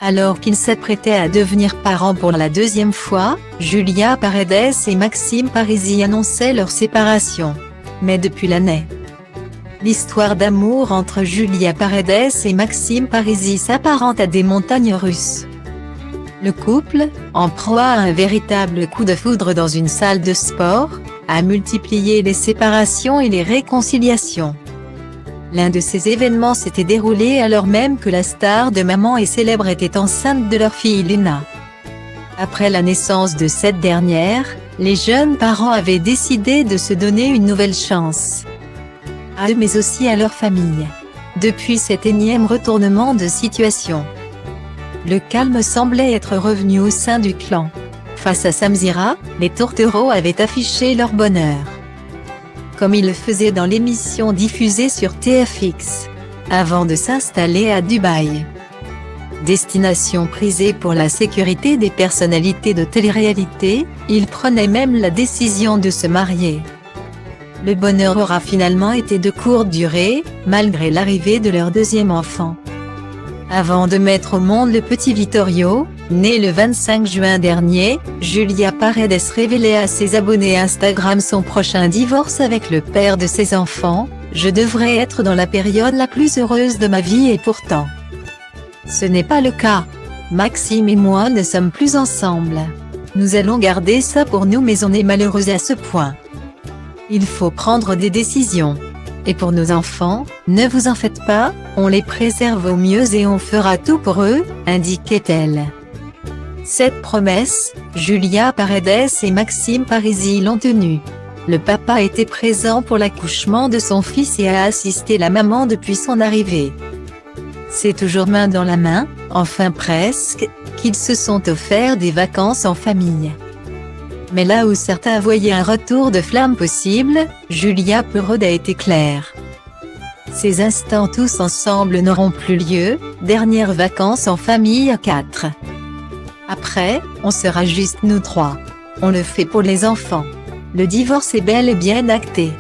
Alors qu'ils s'apprêtaient à devenir parents pour la deuxième fois, Julia Paredes et Maxime Parisi annonçaient leur séparation. Mais depuis l'année, l'histoire d'amour entre Julia Paredes et Maxime Parisi s'apparente à des montagnes russes. Le couple, en proie à un véritable coup de foudre dans une salle de sport, a multiplié les séparations et les réconciliations. L'un de ces événements s'était déroulé alors même que la star de Maman est célèbre était enceinte de leur fille Luna. Après la naissance de cette dernière, les jeunes parents avaient décidé de se donner une nouvelle chance. À eux mais aussi à leur famille. Depuis cet énième retournement de situation, le calme semblait être revenu au sein du clan. Face à Samzira, les tourtereaux avaient affiché leur bonheur, comme ils le faisaient dans l'émission diffusée sur TFX, avant de s'installer à Dubaï. Destination prisée pour la sécurité des personnalités de télé-réalité, ils prenaient même la décision de se marier. Le bonheur aura finalement été de courte durée, malgré l'arrivée de leur deuxième enfant. Avant de mettre au monde le petit Vittorio, né le 25 juin dernier, Julia Paredes révélait à ses abonnés Instagram son prochain divorce avec le père de ses enfants. « Je devrais être dans la période la plus heureuse de ma vie et pourtant, ce n'est pas le cas. Maxime et moi ne sommes plus ensemble. Nous allons garder ça pour nous mais on est malheureux à ce point. Il faut prendre des décisions. Et pour nos enfants, ne vous en faites pas, on les préserve au mieux et on fera tout pour eux, indiquait-elle. Cette promesse, Julia Paredes et Maxime Parisi l'ont tenue. Le papa était présent pour l'accouchement de son fils et a assisté la maman depuis son arrivée. C'est toujours main dans la main, enfin presque, qu'ils se sont offerts des vacances en famille. Mais là où certains voyaient un retour de flamme possible, Julia Paredes a été claire. Ces instants tous ensemble n'auront plus lieu, dernières vacances en famille à 4. Après, on sera juste nous 3. On le fait pour les enfants. Le divorce est bel et bien acté.